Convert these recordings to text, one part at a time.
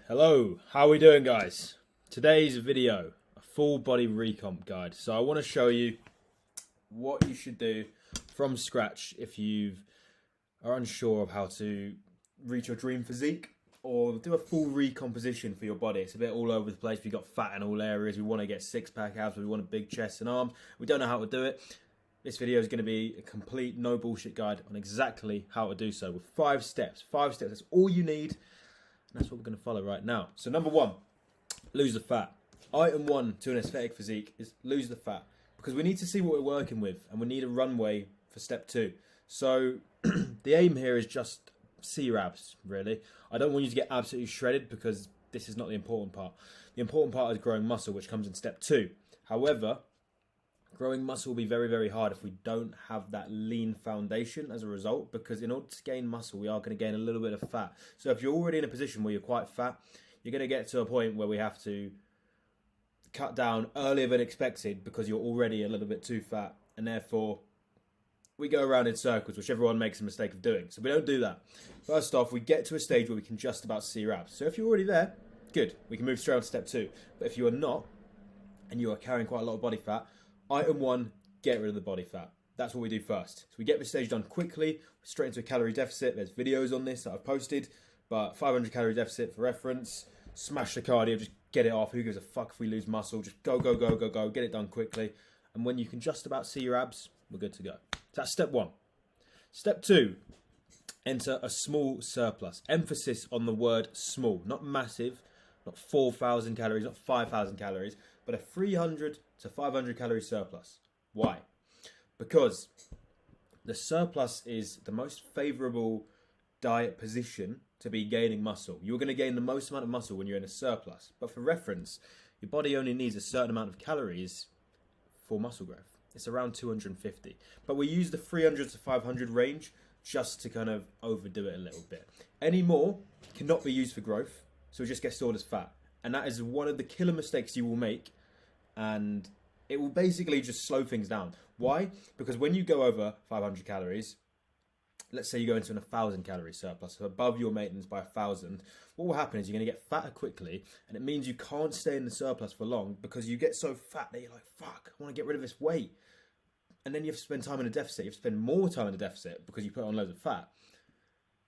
Hello, how are we doing, guys? Today's video, a full body recomp guide. So I want to show you what you should do from scratch if you are unsure of how to reach your dream physique, or do a full recomposition for your body. It's a bit all over the place. We've got fat in all areas. We want to get six-pack abs. We want a big chest and arms. We don't know how to do it. This video is going to be a complete no bullshit guide on exactly how to do so with 5 steps. 5 steps, that's all you need. And that's what we're going to follow right now. So number 1, lose the fat. Item 1 to an aesthetic physique is lose the fat. Because we need to see what we're working with, and we need a runway for step 2. So the aim here is just see your abs, really. I don't want you to get absolutely shredded, because this is not the important part. The important part is growing muscle, which comes in step 2. However, growing muscle will be very, very hard if we don't have that lean foundation as a result, because in order to gain muscle, we are going to gain a little bit of fat. So if you're already in a position where you're quite fat, you're going to get to a point where we have to cut down earlier than expected because you're already a little bit too fat, and therefore we go around in circles, which everyone makes a mistake of doing. So we don't do that. First off, we get to a stage where we can just about see your abs. So if you're already there, good. We can move straight on to step 2. But if you are not, and you are carrying quite a lot of body fat, item 1, get rid of the body fat. That's what we do first. So we get this stage done quickly, straight into a calorie deficit. There's videos on this that I've posted, but 500 calorie deficit for reference. Smash the cardio, just get it off. Who gives a fuck if we lose muscle? Just go, go, go, go, go. Get it done quickly. And when you can just about see your abs, we're good to go. So that's step 1. Step 2, enter a small surplus. Emphasis on the word small, not massive, not 4,000 calories, not 5,000 calories, but a 300 to 500 calorie surplus. Why? Because the surplus is the most favorable diet position to be gaining muscle. You're going to gain the most amount of muscle when you're in a surplus. But for reference, your body only needs a certain amount of calories for muscle growth. It's around 250. But we use the 300 to 500 range just to kind of overdo it a little bit. Any more cannot be used for growth, so it just gets stored as fat. And that is one of the killer mistakes you will make, and it will basically just slow things down. Why? Because when you go over 500 calories, let's say you go into an 1,000 calorie surplus, so above your maintenance by 1,000, what will happen is you're going to get fatter quickly, and it means you can't stay in the surplus for long because you get so fat that you're like, fuck, I want to get rid of this weight. And then you have to spend time in a deficit. You have to spend more time in a deficit because you put on loads of fat.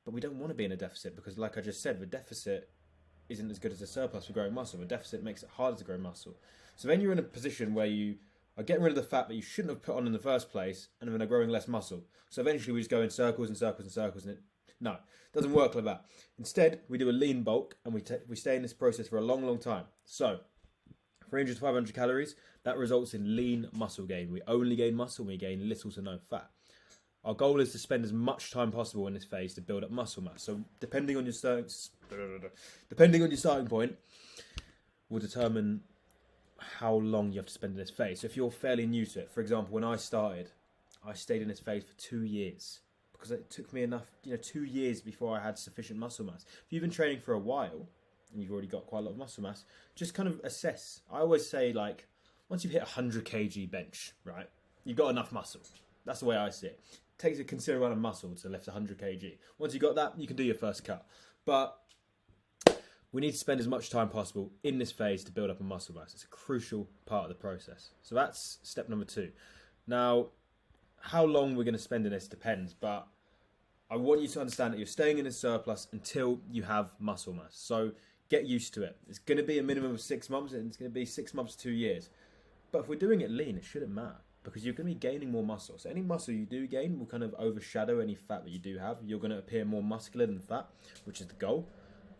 But we don't want to be in a deficit because, like I just said, the deficit isn't as good as a surplus for growing muscle. The deficit makes it harder to grow muscle. So then you're in a position where you are getting rid of the fat that you shouldn't have put on in the first place, and then are growing less muscle. So eventually we just go in circles and circles and circles, and it doesn't work like that. Instead, we do a lean bulk, and we stay in this process for a long, long time. So 300 to 500 calories, that results in lean muscle gain. We only gain muscle, we gain little to no fat. Our goal is to spend as much time possible in this phase to build up muscle mass. So depending on your starting point, will determine how long you have to spend in this phase. So if you're fairly new to it, for example, when I started, I stayed in this phase for 2 years because it took me enough, 2 years before I had sufficient muscle mass. If you've been training for a while and you've already got quite a lot of muscle mass, just kind of assess. I always say, like, once you've hit 100 kg bench, right, you've got enough muscle. That's the way I see it. It takes a considerable amount of muscle to lift 100 kg. Once you've got that, you can do your first cut. But we need to spend as much time possible in this phase to build up a muscle mass. It's a crucial part of the process. So that's step number 2. Now, how long we're going to spend in this depends, but I want you to understand that you're staying in a surplus until you have muscle mass. So get used to it. It's going to be a minimum of 6 months, and it's going to be 6 months to 2 years. But if we're doing it lean, it shouldn't matter, because you're going to be gaining more muscle. So any muscle you do gain will kind of overshadow any fat that you do have. You're going to appear more muscular than fat, which is the goal.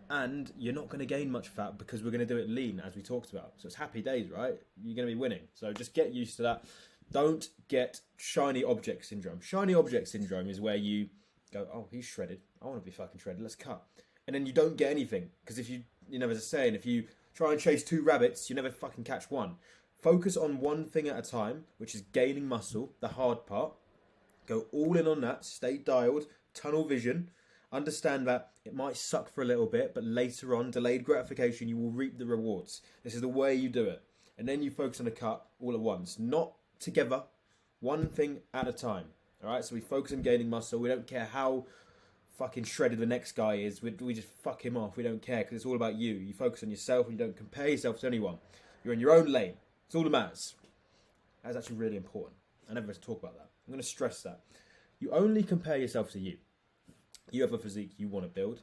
And you're not going to gain much fat because we're going to do it lean, as we talked about. So it's happy days, right? You're going to be winning. So just get used to that. Don't get shiny object syndrome. Shiny object syndrome is where you go, oh, he's shredded. I want to be fucking shredded. Let's cut. And then you don't get anything. Because if there's a saying, if you try and chase 2 rabbits, you never fucking catch one. Focus on one thing at a time, which is gaining muscle, the hard part. Go all in on that. Stay dialed. Tunnel vision. Understand that it might suck for a little bit, but later on, delayed gratification, you will reap the rewards. This is the way you do it. And then you focus on a cut all at once. Not together. One thing at a time. All right? So we focus on gaining muscle. We don't care how fucking shredded the next guy is. We just fuck him off. We don't care because it's all about you. You focus on yourself and you don't compare yourself to anyone. You're in your own lane. It's all that matters. That's actually really important. I never talk about that. I'm going to stress that. You only compare yourself to you. You have a physique you want to build.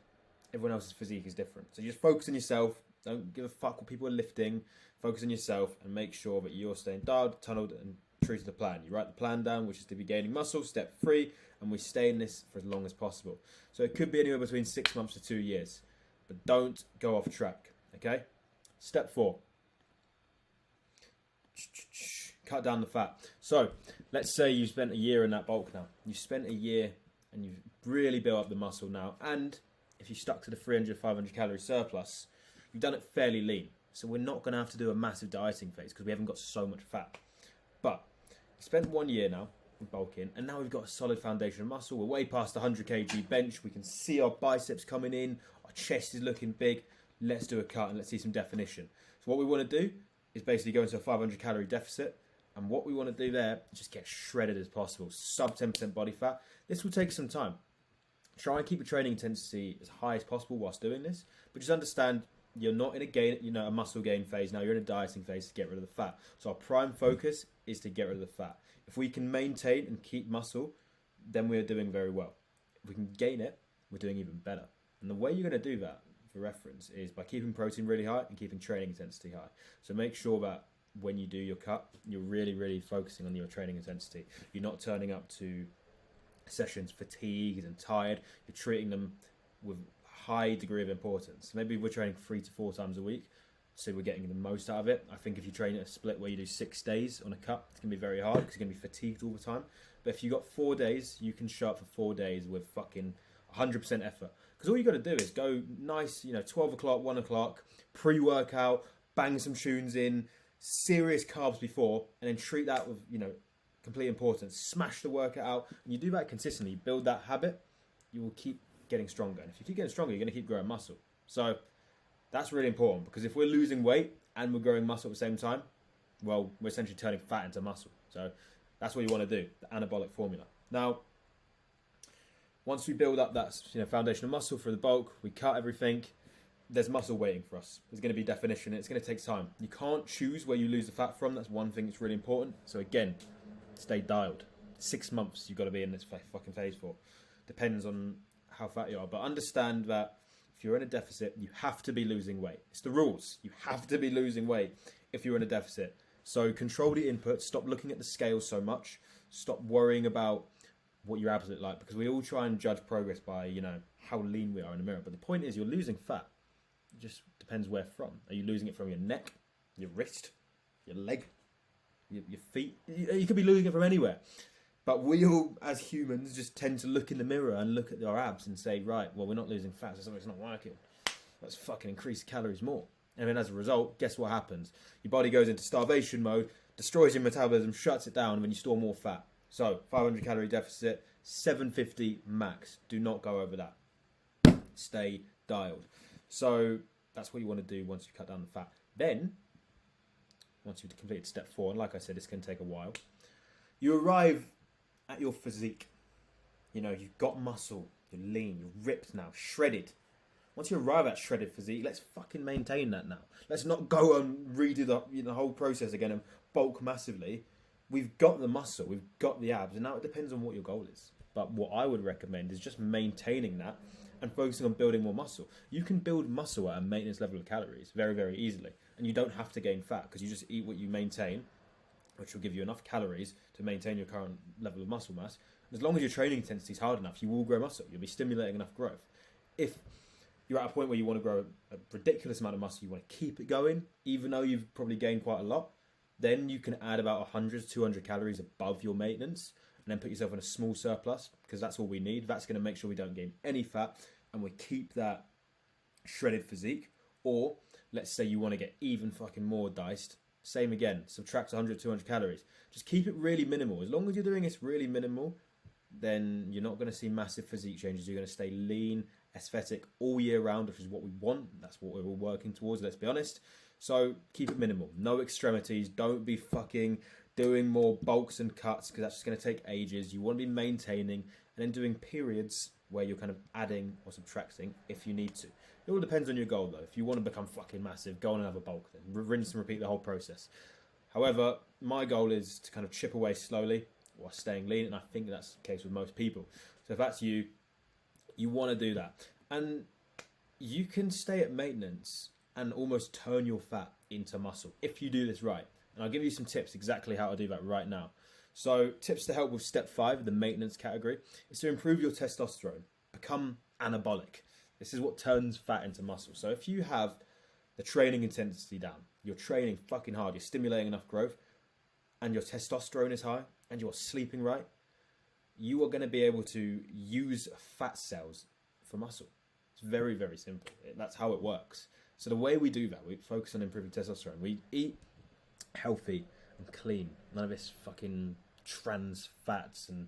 Everyone else's physique is different. So you just focus on yourself. Don't give a fuck what people are lifting. Focus on yourself and make sure that you're staying dialed, tunneled, and true to the plan. You write the plan down, which is to be gaining muscle, step 3, and we stay in this for as long as possible. So it could be anywhere between 6 months to 2 years. But don't go off track, okay? Step 4. Cut down the fat. So let's say you spent a year in that bulk now. You spent a year and you've really built up the muscle now. And if you stuck to the 300, 500 calorie surplus, you've done it fairly lean. So we're not going to have to do a massive dieting phase because we haven't got so much fat. But you spent 1 year now bulking, and now we've got a solid foundation of muscle. We're way past the 100 kg bench. We can see our biceps coming in. Our chest is looking big. Let's do a cut and let's see some definition. So what we want to do is basically go into a 500 calorie deficit. And what we want to do there is just get shredded as possible. Sub 10% body fat. This will take some time. Try and keep your training intensity as high as possible whilst doing this. But just understand you're not in a muscle gain phase now. You're in a dieting phase to get rid of the fat. So our prime focus is to get rid of the fat. If we can maintain and keep muscle, then we're doing very well. If we can gain it, we're doing even better. And the way you're going to do that, for reference, is by keeping protein really high and keeping training intensity high. So make sure that when you do your cut, you're really, really focusing on your training intensity. You're not turning up to sessions fatigued and tired. You're treating them with high degree of importance. Maybe we're training 3 to 4 times a week, so we're getting the most out of it. I think if you train at a split where you do 6 days on a cut, it's going to be very hard because you're going to be fatigued all the time. But if you got 4 days, you can show up for 4 days with fucking 100% effort. Because all you got to do is go nice, 12 o'clock, 1 o'clock, pre-workout, bang some tunes in, serious carbs before, and then treat that with, complete importance. Smash the workout out, and you do that consistently. Build that habit, you will keep getting stronger. And if you keep getting stronger, you're going to keep growing muscle. So that's really important, because if we're losing weight and we're growing muscle at the same time, well, we're essentially turning fat into muscle. So that's what you want to do, the anabolic formula. Now, once we build up that foundation of muscle for the bulk, we cut everything, there's muscle waiting for us. There's going to be definition. It's going to take time. You can't choose where you lose the fat from. That's one thing that's really important. So again, stay dialed. 6 months you've got to be in this fucking phase for. Depends on how fat you are. But understand that if you're in a deficit, you have to be losing weight. It's the rules. You have to be losing weight if you're in a deficit. So control the input. Stop looking at the scale so much. Stop worrying about what your abs look like, because we all try and judge progress by, how lean we are in the mirror. But the point is, you're losing fat. It just depends where from. Are you losing it from your neck, your wrist, your leg, your feet? You could be losing it from anywhere. But we all, as humans, just tend to look in the mirror and look at our abs and say, right, well, we're not losing fat, so it's not working. Let's fucking increase calories more. And then as a result, guess what happens? Your body goes into starvation mode, destroys your metabolism, shuts it down, and then you store more fat. So 500 calorie deficit, 750 max. Do not go over that. Stay dialed. So that's what you want to do once you cut down the fat. Then, once you've completed step 4, and like I said, this can take a while, you arrive at your physique. You've got muscle, you're lean, you're ripped now, shredded. Once you arrive at shredded physique, let's fucking maintain that now. Let's not go and redo the whole process again and bulk massively. We've got the muscle, we've got the abs, and now it depends on what your goal is. But what I would recommend is just maintaining that and focusing on building more muscle. You can build muscle at a maintenance level of calories very, very easily. And you don't have to gain fat, because you just eat what you maintain, which will give you enough calories to maintain your current level of muscle mass. As long as your training intensity is hard enough, you will grow muscle. You'll be stimulating enough growth. If you're at a point where you want to grow a ridiculous amount of muscle, you want to keep it going, even though you've probably gained quite a lot, then you can add about 100 to 200 calories above your maintenance, and then put yourself in a small surplus, because that's all we need. That's going to make sure we don't gain any fat, and we keep that shredded physique. Or let's say you want to get even fucking more diced. Same again, subtract 100, 200 calories. Just keep it really minimal. As long as you're doing this really minimal, then you're not going to see massive physique changes. You're going to stay lean, aesthetic all year round, which is what we want. That's what we're all working towards, let's be honest. So keep it minimal. No extremities. Don't be fucking doing more bulks and cuts, because that's just going to take ages. You want to be maintaining and then doing periods where you're kind of adding or subtracting if you need to. It all depends on your goal though. If you want to become fucking massive, go on and have a bulk then. Rinse and repeat the whole process. However, my goal is to kind of chip away slowly while staying lean, and I think that's the case with most people. So if that's you, you want to do that. And you can stay at maintenance and almost turn your fat into muscle if you do this right. And I'll give you some tips exactly how to do that right now. So tips to help with step 5, the maintenance category, is to improve your testosterone, become anabolic. This is what turns fat into muscle. So if you have the training intensity down, you're training fucking hard, you're stimulating enough growth, and your testosterone is high, and you're sleeping right, you are going to be able to use fat cells for muscle. It's very, very simple. That's how it works. So the way we do that, we focus on improving testosterone. We eat healthy and clean. None of this fucking trans fats and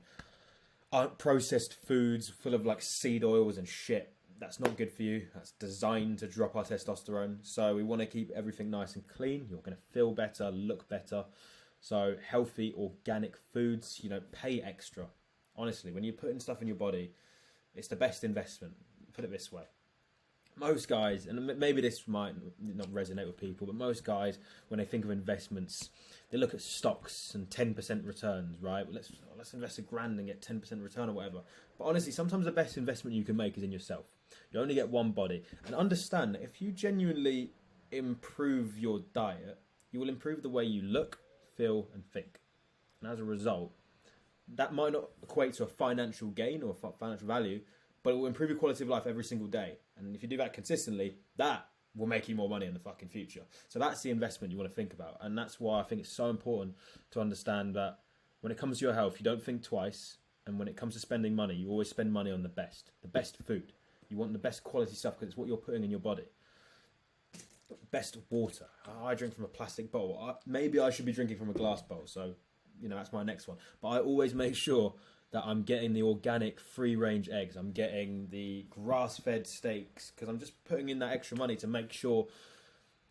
processed foods full of like seed oils and shit. That's not good for you. That's designed to drop our testosterone. So we want to keep everything nice and clean. You're going to feel better, look better. So healthy, organic foods, pay extra. Honestly, when you're putting stuff in your body, it's the best investment. Put it this way. Most guys, and maybe this might not resonate with people, but most guys, when they think of investments, they look at stocks and 10% returns, right? Well, let's invest $1,000 and get 10% return or whatever. But honestly, sometimes the best investment you can make is in yourself. You only get one body. And understand that if you genuinely improve your diet, you will improve the way you look, feel, and think. And as a result, that might not equate to a financial gain or financial value, but it will improve your quality of life every single day. And if you do that consistently, that will make you more money in the fucking future. So that's the investment you want to think about. And that's why I think it's so important to understand that when it comes to your health, you don't think twice. And when it comes to spending money, you always spend money on the best food. You want the best quality stuff because it's what you're putting in your body. Best water. I drink from a plastic bowl. Maybe I should be drinking from a glass bowl. So, that's my next one. But I always make sure that I'm getting the organic free-range eggs. I'm getting the grass-fed steaks because I'm just putting in that extra money to make sure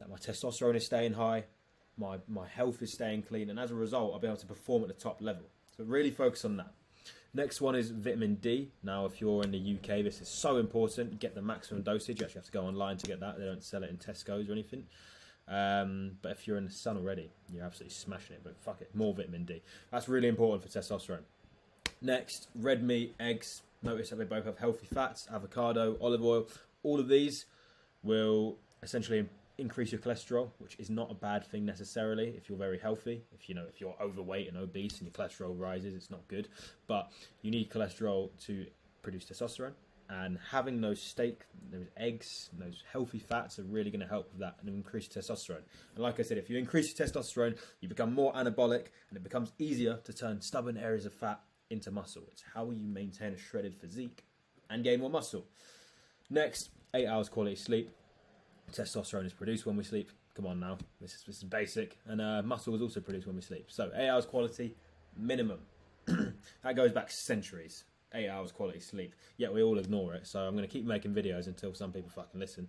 that my testosterone is staying high, my health is staying clean, and as a result, I'll be able to perform at the top level. So really focus on that. Next one is vitamin D. Now, if you're in the UK, this is so important. Get the maximum dosage. You actually have to go online to get that. They don't sell it in Tesco's or anything. But if you're in the sun already, you're absolutely smashing it. But fuck it, more vitamin D. That's really important for testosterone. Next, red meat, eggs. Notice that they both have healthy fats, avocado, olive oil. All of these will essentially increase your cholesterol, which is not a bad thing necessarily if you're very healthy. If you're overweight and obese and your cholesterol rises, it's not good. But you need cholesterol to produce testosterone. And having those those eggs, those healthy fats are really going to help with that and increase testosterone. And like I said, if you increase your testosterone, you become more anabolic and it becomes easier to turn stubborn areas of fat into muscle. It's how you maintain a shredded physique and gain more muscle. Next, 8 hours quality sleep. Testosterone is produced when we sleep. Come on now, this is basic. And muscle is also produced when we sleep. So 8 hours quality minimum. That goes back centuries. 8 hours quality sleep. Yet we all ignore it. So I'm going to keep making videos until some people fucking listen.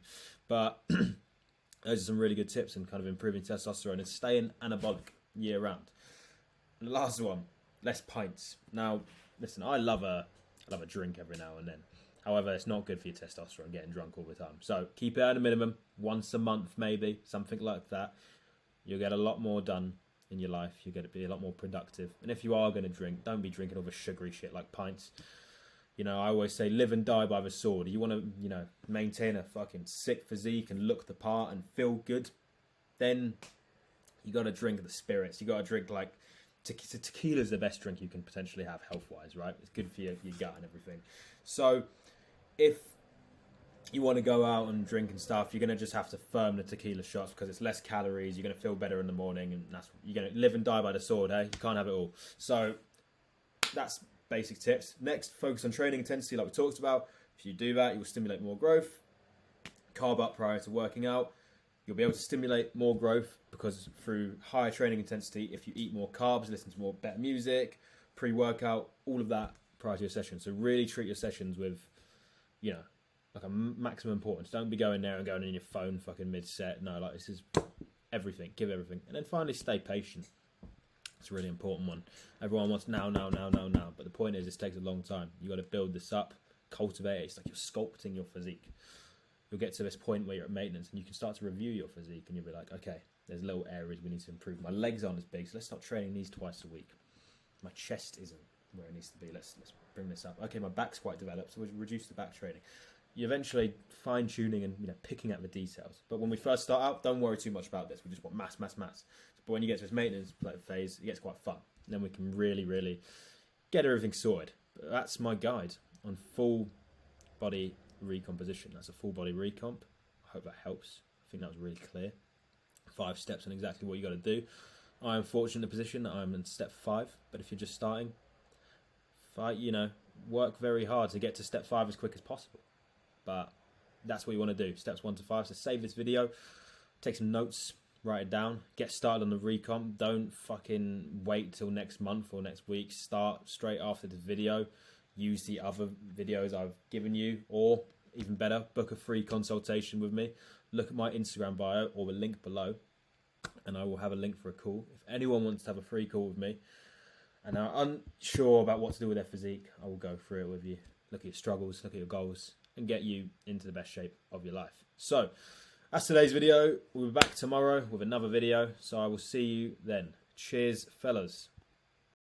But those are some really good tips in kind of improving testosterone and staying anabolic year round. And the last one, less pints. Now, listen, I love a drink every now and then. However, it's not good for your testosterone getting drunk all the time. So keep it at a minimum, once a month maybe, something like that. You'll get a lot more done in your life. You'll get to be a lot more productive. And if you are going to drink, don't be drinking all the sugary shit like pints. I always say live and die by the sword. You want to, maintain a fucking sick physique and look the part and feel good, then you got to drink the spirits. You got to drink like tequila is the best drink you can potentially have health-wise, right? It's good for your gut and everything. So if you want to go out and drink and stuff, you're going to just have to firm the tequila shots because it's less calories. You're going to feel better in the morning, and you're going to live and die by the sword, hey? You can't have it all. So that's basic tips. Next, focus on training intensity like we talked about. If you do that, you will stimulate more growth. Carb up prior to working out. You'll be able to stimulate more growth because through higher training intensity, if you eat more carbs, listen to better music, pre-workout, all of that prior to your session. So really treat your sessions with, like a maximum importance. Don't be going there and going in your phone fucking mid-set. No, like this is everything. Give everything. And then finally, stay patient. It's a really important one. Everyone wants now. But the point is, this takes a long time. You got to build this up, cultivate it. It's like you're sculpting your physique. You'll get to this point where you're at maintenance and you can start to review your physique and you'll be like, okay, there's little areas we need to improve. My legs aren't as big, so let's start training these twice a week. My chest isn't where it needs to be. Let's bring this up. Okay, my back's quite developed, so we'll reduce the back training. You eventually fine-tuning and picking out the details. But when we first start out, don't worry too much about this. We just want mass. But when you get to this maintenance phase, it gets quite fun. And then we can really get everything sorted. But that's my guide on full body recomposition. That's a full body recomp. I hope that helps. I think that was really clear. 5 steps on exactly what you got to do. I am fortunate in the position that I'm in step 5. But if you're just starting, work very hard to get to step 5 as quick as possible. But that's what you want to do, steps 1 to 5. So save this video, take some notes, write it down, get started on the recomp. Don't fucking wait till next month or next week. Start straight after this video. Use the other videos I've given you, or even better, book a free consultation with me. Look at my Instagram bio or the link below, and I will have a link for a call. If anyone wants to have a free call with me and are unsure about what to do with their physique, I will go through it with you. Look at your struggles, look at your goals, and get you into the best shape of your life. So, that's today's video. We'll be back tomorrow with another video, so I will see you then. Cheers, fellas.